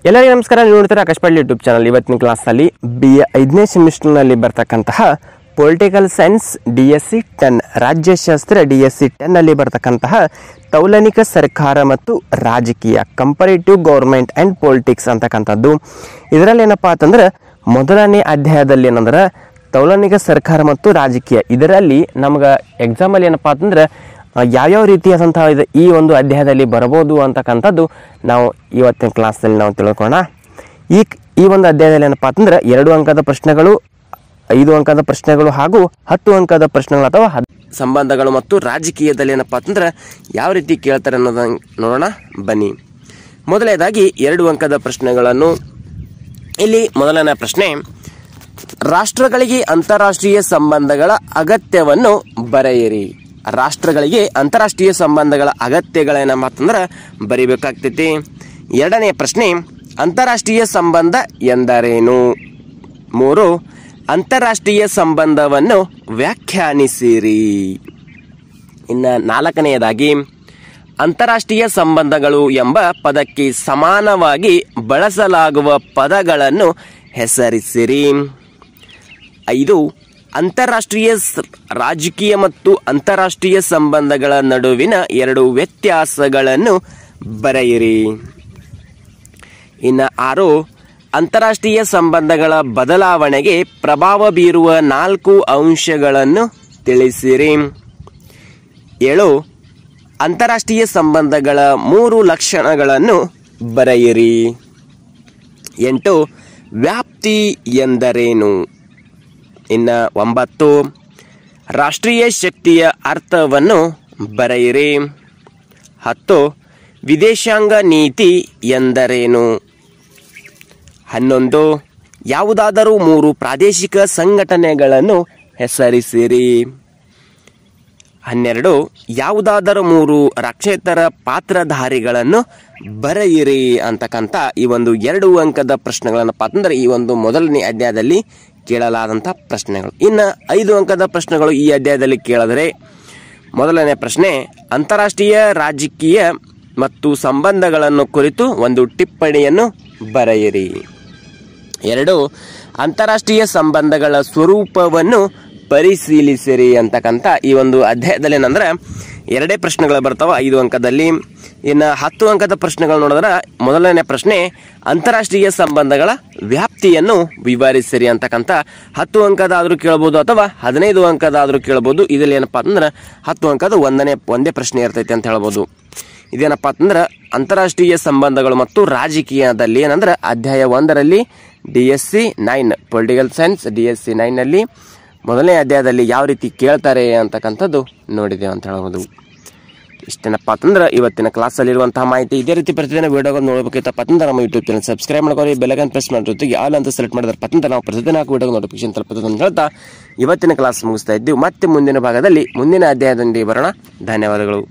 ಎಲ್ಲರಿಗೂ ನಮಸ್ಕಾರ. ನೀವು ನೋಡ್ತೀರಾ ಆಕಾಶ್ ಪಾಟೀಲ್ ಯೂಟ್ಯೂಬ್ ಚಾನಲ್. ಇವತ್ತಿನ ಕ್ಲಾಸಲ್ಲಿ BA 5ನೇ ಸೆಮಿಸ್ಟರ್ನಲ್ಲಿ ಬರ್ತಕ್ಕಂತಹ ಪೊಲಿಟಿಕಲ್ ಸೈನ್ಸ್ DSC 10 ರಾಜ್ಯಶಾಸ್ತ್ರ DSC 10ನಲ್ಲಿ ಬರ್ತಕ್ಕಂತಹ ತೌಲನಿಕ ಸರ್ಕಾರ ಮತ್ತು ರಾಜಕೀಯ ಕಂಪರೇಟಿವ್ ಗೌರ್ಮೆಂಟ್ ಆ್ಯಂಡ್ ಪೊಲಿಟಿಕ್ಸ್ ಅಂತಕ್ಕಂಥದ್ದು. ಇದರಲ್ಲಿ ಏನಪ್ಪ ಅಂತಂದ್ರೆ ಮೊದಲನೇ ಅಧ್ಯಾಯದಲ್ಲಿ ಏನಂದ್ರೆ ತೌಲನಿಕ ಸರ್ಕಾರ ಮತ್ತು ರಾಜಕೀಯ. ಇದರಲ್ಲಿ ನಮ್ಗೆ ಎಕ್ಸಾಮಲ್ಲಿ ಏನಪ್ಪ ಅಂತಂದ್ರೆ ಯಾವ್ಯಾವ ರೀತಿಯಾದಂತಹ ಈ ಒಂದು ಅಧ್ಯಾಯದಲ್ಲಿ ಬರಬಹುದು ಅಂತಕ್ಕಂಥದ್ದು ನಾವು ಇವತ್ತಿನ ಕ್ಲಾಸ್ನಲ್ಲಿ ನಾವು ತಿಳ್ಕೊಳ್ಳೋಣ. ಈ ಒಂದು ಅಧ್ಯಾಯದಲ್ಲಿ ಏನಪ್ಪ ಅಂತಂದ್ರೆ 2 ಅಂಕದ ಪ್ರಶ್ನೆಗಳು, 5 ಅಂಕದ ಪ್ರಶ್ನೆಗಳು ಹಾಗೂ 10 ಅಂಕದ ಪ್ರಶ್ನೆಗಳು ಅಥವಾ ಸಂಬಂಧಗಳು ಮತ್ತು ರಾಜಕೀಯದಲ್ಲಿ ಏನಪ್ಪ ಅಂತಂದ್ರೆ ಯಾವ ರೀತಿ ಕೇಳ್ತಾರೆ ಅನ್ನೋದನ್ನು ನೋಡೋಣ ಬನ್ನಿ. ಮೊದಲನೇದಾಗಿ 2 ಅಂಕದ ಪ್ರಶ್ನೆಗಳನ್ನು. ಇಲ್ಲಿ ಮೊದಲನೇ ಪ್ರಶ್ನೆ, ರಾಷ್ಟ್ರಗಳಿಗೆ ಅಂತಾರಾಷ್ಟ್ರೀಯ ಸಂಬಂಧಗಳ ಅಗತ್ಯವನ್ನು ಬರೆಯಿರಿ. ರಾಷ್ಟ್ರಗಳಿಗೆ ಅಂತಾರಾಷ್ಟ್ರೀಯ ಸಂಬಂಧಗಳ ಅಗತ್ಯಗಳೇನಪ್ಪ ಅಂತಂದ್ರೆ ಬರಿಬೇಕಾಗ್ತೈತಿ. ಎರಡನೇ ಪ್ರಶ್ನೆ, ಅಂತಾರಾಷ್ಟ್ರೀಯ ಸಂಬಂಧ ಎಂದರೇನು? 3, ಅಂತಾರಾಷ್ಟ್ರೀಯ ಸಂಬಂಧವನ್ನು ವ್ಯಾಖ್ಯಾನಿಸಿರಿ. ಇನ್ನು 4ನೇದಾಗಿ, ಅಂತಾರಾಷ್ಟ್ರೀಯ ಸಂಬಂಧಗಳು ಎಂಬ ಪದಕ್ಕೆ ಸಮಾನವಾಗಿ ಬಳಸಲಾಗುವ ಪದಗಳನ್ನು ಹೆಸರಿಸಿರಿ. 5, ಅಂತಾರಾಷ್ಟ್ರೀಯ ರಾಜಕೀಯ ಮತ್ತು ಅಂತಾರಾಷ್ಟ್ರೀಯ ಸಂಬಂಧಗಳ ನಡುವಿನ 2 ವ್ಯತ್ಯಾಸಗಳನ್ನು ಬರೆಯಿರಿ. ಇನ್ನು 6, ಅಂತಾರಾಷ್ಟ್ರೀಯ ಸಂಬಂಧಗಳ ಬದಲಾವಣೆಗೆ ಪ್ರಭಾವ ಬೀರುವ 4 ಅಂಶಗಳನ್ನು ತಿಳಿಸಿರಿ. 7, ಅಂತಾರಾಷ್ಟ್ರೀಯ ಸಂಬಂಧಗಳ 3 ಲಕ್ಷಣಗಳನ್ನು ಬರೆಯಿರಿ. 8, ವ್ಯಾಪ್ತಿ ಎಂದರೇನು? ಇನ್ನು 9, ರಾಷ್ಟ್ರೀಯ ಶಕ್ತಿಯ ಅರ್ಥವನ್ನು ಬರೆಯಿರಿ. 10, ವಿದೇಶಾಂಗ ನೀತಿ ಎಂದರೇನು? 11, ಯಾವುದಾದರೂ 3 ಪ್ರಾದೇಶಿಕ ಸಂಘಟನೆಗಳನ್ನು ಹೆಸರಿಸಿರಿ. 12, ಯಾವುದಾದರೂ 3 ರಕ್ಷೇತರ ಪಾತ್ರಧಾರಿಗಳನ್ನು ಬರೆಯಿರಿ ಅಂತಕ್ಕಂಥ ಈ ಒಂದು 2 ಅಂಕದ ಪ್ರಶ್ನೆಗಳನ್ನಪ್ಪ ಅಂತಂದ್ರೆ ಈ ಒಂದು ಮೊದಲನೇ ಅಧ್ಯಾಯದಲ್ಲಿ ಕೇಳಲಾದಂಥ ಪ್ರಶ್ನೆಗಳು. ಇನ್ನು 5 ಅಂಕದ ಪ್ರಶ್ನೆಗಳು ಈ ಅಧ್ಯಾಯದಲ್ಲಿ ಕೇಳಿದರೆ, ಮೊದಲನೇ ಪ್ರಶ್ನೆ, ಅಂತಾರಾಷ್ಟ್ರೀಯ ರಾಜಕೀಯ ಮತ್ತು ಸಂಬಂಧಗಳನ್ನು ಕುರಿತು ಒಂದು ಟಿಪ್ಪಣಿಯನ್ನು ಬರೆಯಿರಿ. 2, ಅಂತಾರಾಷ್ಟ್ರೀಯ ಸಂಬಂಧಗಳ ಸ್ವರೂಪವನ್ನು ಪರಿಶೀಲಿಸಿರಿ ಅಂತಕ್ಕಂಥ ಈ ಒಂದು ಅಧ್ಯಾಯದಲ್ಲಿ ಏನಂದ್ರೆ 2 ಪ್ರಶ್ನೆಗಳು ಬರ್ತಾವೆ 5 ಅಂಕದಲ್ಲಿ. ಇನ್ನು 10 ಅಂಕದ ಪ್ರಶ್ನೆಗಳು ನೋಡಿದ್ರೆ, ಮೊದಲನೇ ಪ್ರಶ್ನೆ, ಅಂತಾರಾಷ್ಟ್ರೀಯ ಸಂಬಂಧಗಳ ವ್ಯಾಪ್ತಿಯನ್ನು ವಿವರಿಸಿರಿ ಅಂತಕ್ಕಂಥ 10 ಅಂಕದಾದರೂ ಕೇಳ್ಬೋದು ಅಥವಾ 15 ಅಂಕದಾದರೂ ಕೇಳ್ಬೋದು. ಇದರಲ್ಲಿ ಏನಪ್ಪ ಅಂತಂದ್ರೆ 10 ಅಂಕದ ಒಂದೇ ಪ್ರಶ್ನೆ ಇರ್ತೈತಿ ಅಂತ ಹೇಳ್ಬೋದು. ಇದೇನಪ್ಪ ಅಂತಂದ್ರೆ ಅಂತಾರಾಷ್ಟ್ರೀಯ ಸಂಬಂಧಗಳು ಮತ್ತು ರಾಜಕೀಯದಲ್ಲಿ ಏನಂದ್ರೆ ಅಧ್ಯಾಯ 1ರಲ್ಲಿ DSC 9 ಪೊಲಿಟಿಕಲ್ ಸೈನ್ಸ್ DSC 9ನಲ್ಲಿ ಮೊದಲನೇ ಅಧ್ಯಾಯದಲ್ಲಿ ಯಾವ ರೀತಿ ಕೇಳ್ತಾರೆ ಅಂತಕ್ಕಂಥದ್ದು ನೋಡಿದ್ದೇವೆ ಅಂತ ಹೇಳ್ಬೋದು. ಇಷ್ಟೇನಪ್ಪ ಅಂತಂದ್ರೆ ಇವತ್ತಿನ ಕ್ಲಾಸಲ್ಲಿರುವಂತಹ ಮಾಹಿತಿ. ಇದೇ ರೀತಿ ಪ್ರತಿದಿನ ವಿಡಿಯೋಗಳು ನೋಡಬೇಕಿತ್ತಪ್ಪ ಅಂತಂದ್ರೆ ನಮ್ಮ ಯೂಟ್ಯೂಬ್ ಚಾನಲ್ ಸಬ್ಸ್ಕ್ರೈಬ್ ಮಾಡ್ಕೊಳ್ಳಿ, ಬೆಲ್ಲೈಕನ್ ಪ್ರೆಸ್ ಮಾಡಿ ಜೊತೆಗೆ ಆಲ್ ಅಂತ ಸೆಲೆಕ್ಟ್ ಮಾಡಿದ್ರೆ ಅಂತಂದ್ರೆ ನಾವು ಪ್ರತಿದಿನ ವಿಡಿಯೋ ನೋಟಿಫಿಕೇಶನ್ ತಲುಪುತ್ತದೆ ಅಂತ ಹೇಳ್ತಾ ಇವತ್ತಿನ ಕ್ಲಾಸ್ ಮುಗಿಸ್ತಾ ಇದ್ದೀವಿ. ಮತ್ತೆ ಮುಂದಿನ ಭಾಗದಲ್ಲಿ ಮುಂದಿನ ಅಧ್ಯಾಯದಲ್ಲಿ ಬರೋಣ. ಧನ್ಯವಾದಗಳು.